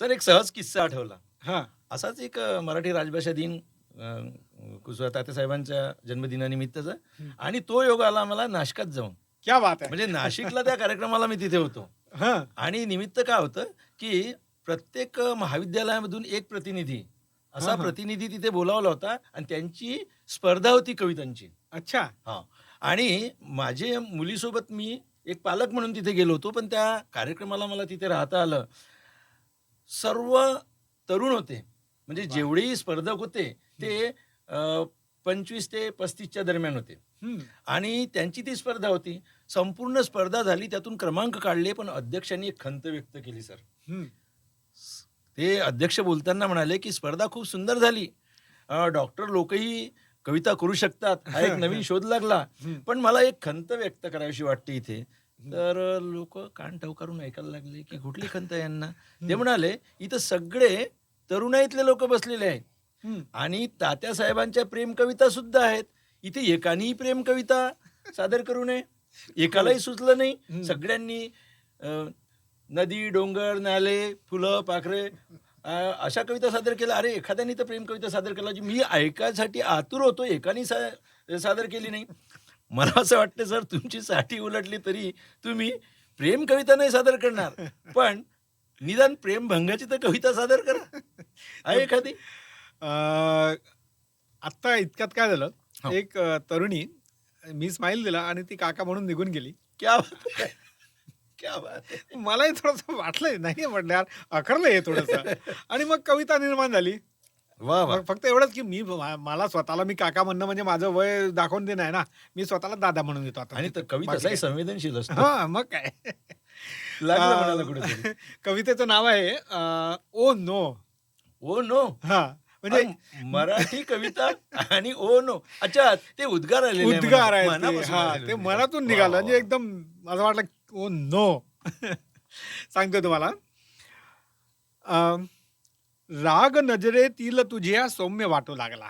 Sir एक सहज किस्सा आठवला. हां. असाच एक मराठी राजभाषा दिन कुसुम तात्यासाहेबांच्या जन्मदिनानिमित्तचा हं. आणि तो योग आला आम्हाला नाशकात जाऊन. क्या बात है! म्हणजे नाशिकला त्या कार्यक्रमाला मी तिथे होतो हां. आणि निमित्त काय होतं, की प्रत्येक महाविद्यालयामधून एक प्रतिनिधी, हां, असा हां. प्रतिनिधी तिथे बोलावला होता आणि त्यांची स्पर्धा होती कवितांची. अच्छा. हां. आणि माझे मुलीसोबत मी एक पालक म्हणून तिथे गेलो होतो, पण त्या कार्यक्रमाला मला तिथे राहता आलं. सर्व तरुण होते. म्हणजे वाह! जेवढेही स्पर्धक होते हं. ते 25 ते 35च्या दरम्यान होते. हं. आणि त्यांची ती स्पर्धा होती. संपूर्ण स्पर्धा झाली, त्यातून क्रमांक काढले, पण अध्यक्षांनी एक खंत व्यक्त केली सर. हं. ते अध्यक्ष बोलताना म्हणाले, की स्पर्धा खूप सुंदर झाली. डॉक्टर लोकही कविता करू शकतात. हा एक नवीन शोध लागला. हं. पण मला एक खंत व्यक्त करावीशी वाटते इथे. हं. तर लोकं कान टवकारून ऐकायला लागले, की कुठली खंत आहे यांना? ते हं. म्हणाले, "इथं सगळे तरुणाईतले लोकं बसलेले आहेत हं. आणि तात्यासाहेबांच्या प्रेम कविता सुद्धा आहेत. इथे एकानेही प्रेम कविता सादर करू नये. एकालाही सुचलं नाही. हं. सगळ्यांनी अ, नदी, डोंगर, नाले, फुलं, पाखरे अशा कविता सादर केल्या. अरे, एखाद्याने तर प्रेम कविता सादर केला, जी मी ऐकायसाठी आतुर होतो, एकाने सादर केली नाही. मला असं वाटतं सर तुमची साठी उलटली तरी तुम्ही प्रेम कविता नाही सादर करणार, पण निदान प्रेमभंगाची तर कविता सादर करा. आहे एखादी? अ, आत्ता इतक्यात काय झालं, हो. एक तरुणी मी स्माईल दिला आणि ती काका म्हणून निघून गेली. क्या बात है! क्या बात है! मलाही थोडंसं वाटलं, नाही म्हटलं यार, अखरलं हे थोडंसं. आणि मग कविता निर्माण झाली. वाह, वाह! मग फक्त एवढंच, की मला स्वतःला मी काका म्हणणं म्हणजे माझं वय दाखवून देणं आहे ना. मी स्वतःला दादा म्हणून घेतो आता. आणि तर कवी बाकी तसाही काय. संवेदनशील असतो. हां, मग काय. लागलं म्हणायला अ, कुठेतरी. कवितेचं नाव आहे ओ नो. Oh no! हां, म्हणजे मराठी कविता आणि ओ नो. अच्छा, ते उद्गार आलेले आहे उद्गार आहेत ते. मनापासून हां, आलेले ते उद्गार. मनातून वाह, निघालं. वाह, म्हणजे वाह! एकदम असं वाटलं, ओ नो. सांगतो तुम्हाला. अ, राग नजरेतील तुझ्या सौम्य वाटू लागला.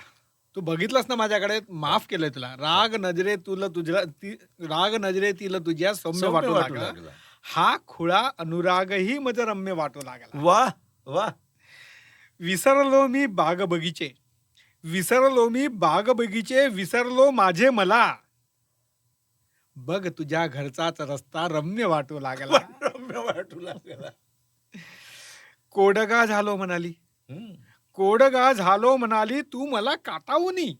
तू बघितलंस ना माझ्याकडे, माफ केलंय तुला. राग नजरेतील तुझ्या सौम्य सौम्य वाटू वाटू लागला. लागला. हा खुळा अनुरागही मज रम्य वाटू लागला. वाह! वाह! विसरलो मी बाग बगीचे, विसरलो मी बाग बगीचे, विसरलो माझे मला. बघ तुझ्या घरचाच रस्ता रम्य वाटू लागला. रम्य वाटू लागला. कोडगा झालो म्हणाली, हं. कोडगा झालो म्हणाली तू मला कातावुनी. वाह!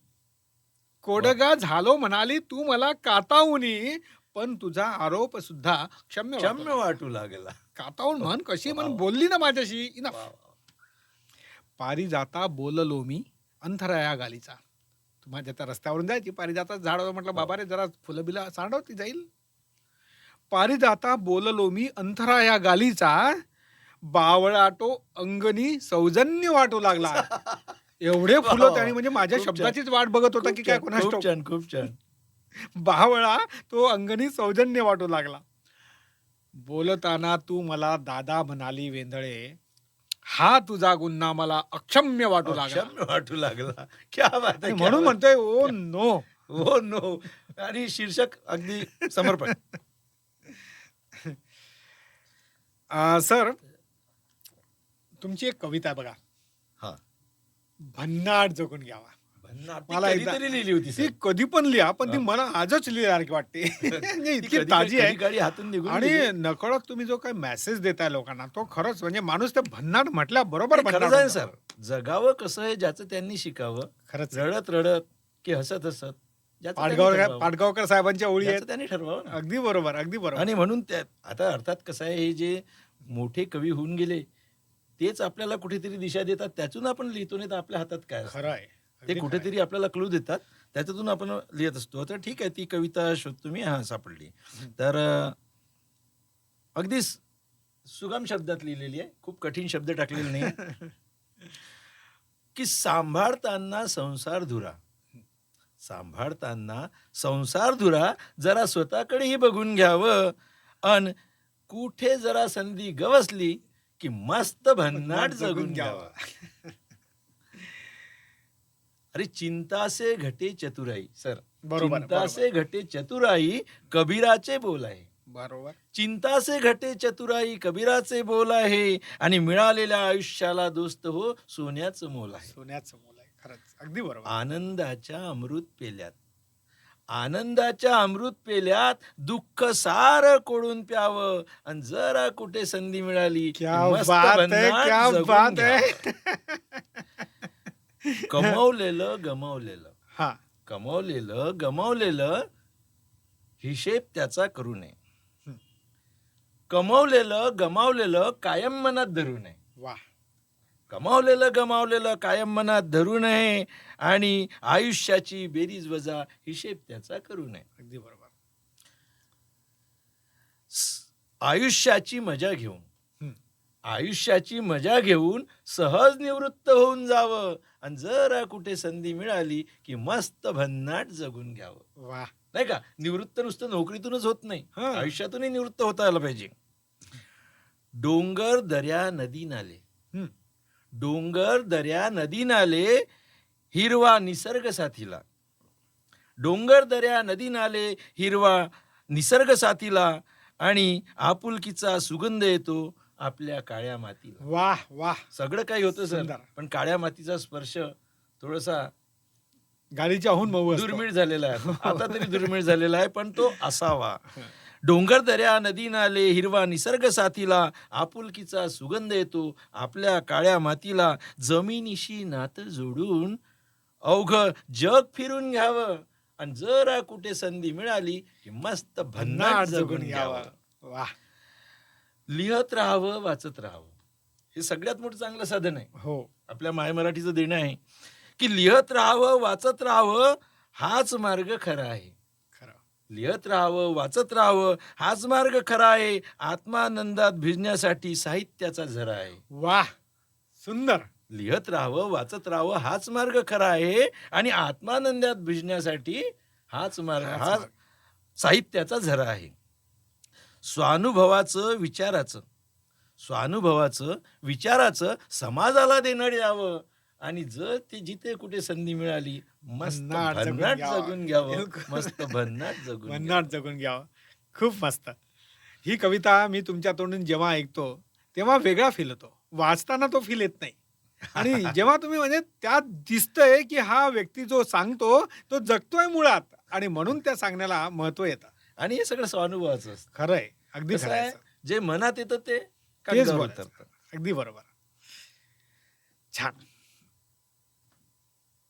कोडगा झालो म्हणाली तू मला कातावुनी, पण तुझा आरोप सुद्धा क्षम्य वाटू क्षम्य लागला. वाटू लागला. कातावून म्हण कशी वाह, म्हण वाह! बोलली ना माझ्याशी. वाह, इनफ. वाह! पारिजाता बोललो मी अंतराया गालीचा. तू माझ्या त्या रस्त्यावरून जायची, पारिजाताचं झाड होतं, म्हटलं बाबा रे जरा फुलं बिलं सांडव, ती जाईल. पारिजाता बोललो मी अंतराया गालीचा, बावळाटो अंगणी सौजन्य वाटू लागला. एवढे वाह, फुलं वाह, त्याने, वाह! म्हणजे माझ्या खूप छान. शब्दाचीच वाट बघत होता खूप की काय छान, कोणास खूप ठाऊक. छान, खूप छान. बावळा तो अंगणी सौजन्य वाटू लागला. बोलताना तू मला दादा म्हणाली वेंधळे, हा तुझा गुन्हा मला अक्षम्य वाटू लागला. अक्षम्य वाटू लागला. क्या बात है! आणि क्या म्हणून बात म्हणतोय ओ क्या नो. हो, नो. आणि शीर्षक अगदी समर्पण. सर, तुमची एक कविता आहे बघा, हां. भन्नाट जगून घ्यावा. भन्नाट. ती मला एकदा कधीतरी लिहिली होती ती सर. कधी पण लिहा, पण ती हां. मला आजच लिहिल्यासारखी वाटते. म्हणजे ती इतकी कधी ताजी आहे. कधी हातून निघून आणि गेली. नकळत तुम्ही जो काही मेसेज देताय लोकांना, तो खरंच म्हणजे माणूस ते भन्नाट म्हटल्या बरोबर आणि भन्नाट खरंच आहे होऊन सर. जातो. जगावं कसं आहे ज्याचं त्यांनी शिकावं. खरंच. रडत की हसत ज्याचं त्यांनी ठरवावं. पाडगावकर साहेबांच्या ओळी आहेत. ज्याचं त्यांनी ठरवावं ना. अगदी बरोबर, अगदी बरोबर. आणि म्हणून त्या आता अर्थात कसं आहे, हे जे मोठे कवी होऊन गेले, तेच आपल्याला कुठेतरी दिशा देतात. त्यातून आपण लिहितो, नाही तर आपल्या हातात काय असतं. खरं आहे. ते अगदी खरं आहे. कुठेतरी आपल्याला क्लू देतात. त्याच्यातून आपण लिहित असतो. तर ठीक आहे, ती कविता शोधतो मी. हां, सापडली. तर अगदी सुगम शब्दात लिहिलेली आहे. खूप कठीण शब्द टाकलेले नाही. की सांभाळताना संसार धुरा, सांभाळताना संसार धुरा, जरा स्वतःकडेही बघून घ्यावं. अन कुठे जरा संधी गवसली की मस्त भन्नाट जगून घ्यावं. अरे चिंता से घटे चतुराई सर. बरोबर, चिंता से घटे चतुराई, कबीराचे बोल आहे. बरोबर. चिंता से घटे चतुराई कबीराचे बोल आहे आणि मिळालेल्या आयुष्याला दोस्त हो सोन्याचं मोल आहे. सोन्याचं मोल आहे. खरंच अगदी बरोबर. आनंदाच्या अमृत पेल्यात दुःख सार कोडून प्यावं आणि जरा कुठे संधी मिळाली की क्या मस्त बात है, भन्नाट क्या जगून बात घ्यावं. है. कमवलेलं हा गमावलेलं हिशेब त्याचा करू नये. हं. गमावलेलं कायम मनात धरू नये. वा. गमावलेलं कायम मनात धरू नये आणि आयुष्याची बेरीज वजा हिशेब त्याचा करू नये. अगदी बरोबर. आयुष्याची मजा घेऊन सहज निवृत्त होऊन जावं आणि जरा कुठे संधी मिळाली की मस्त भन्नाट जगून घ्यावं. वा. नाही का? निवृत्त नुसतं नोकरीतूनच होत नाही, हं. आयुष्यातूनही निवृत्त होता आलं पाहिजे. डोंगर दर्या नदी नाले हं. डोंगर दर्या नदी नाले हिरवा निसर्ग साथीला. डोंगर दर्या नदी नाले हिरवा निसर्ग साथीला आणि आपुलकीचा सुगंध येतो आपल्या काळ्या मातीला. वा वा. सगळं काही होतं सर, सुंदर. पण काळ्या मातीचा स्पर्श थोडासा गाडीच्या हून मऊ असतो. दुर्मिळ झालेला आहे. आता तरी दुर्मिळ झालेला आहे, पण तो असावा. डोंगर दर्या नदी नाले हिरवा निसर्ग साथीला आपुलकीचा सुगंध येतो आपल्या काळ्या मातीला. जमिनीशी नातं जोडून अवघं जग फिरून घ्यावं आणि जरा कुठे संधी मिळाली की मस्त भन्नाट जगून घ्यावं. वा. लिहत राहावं, वाचत राहावं. हे सगळ्यात मोठं चांगलं साधन आहे. हो. आपल्या माय मराठीचं देणं आहे की लिहत राहावं, वाचत राहावं हाच मार्ग खरा आहे. खरं. लिहत राहावं, वाचत राहावं हाच मार्ग खरा आहे. आत्मानंदात भिजण्यासाठी साहित्याचा झरा आहे. वा. सुंदर. लिहत राहावं, वाचत राहावं हाच मार्ग खरा आहे आणि आत्मानंदात भिजण्यासाठी हाच मार्ग हा साहित्याचा झरा आहे. स्वानुभवाचं विचाराचं समाजाला देणं द्यावं आणि जर ते जिथे कुठे संधी मिळाली मस्त भन्नाट जगून घ्यावं. मस्त भन्नाट जगून घ्यावं. खूप मस्त. ही कविता मी तुमच्या तोंडून जेव्हा ऐकतो तेव्हा वेगळा फील होतो. वाचताना तो फील येत नाही. आणि जेव्हा तुम्ही म्हणजे त्यात दिसतंय की हा व्यक्ती जो सांगतो तो जगतोय मुळात आणि म्हणून त्या सांगण्याला महत्व येतं. आणि हे सगळं स्वानुभवाचं असतं. खरंय. अगदी कसं खरं आहे, आहे. जे मनात येतं ते तेच कागदावर बोलायचं. उतरतं. अगदी बरोबर. छान.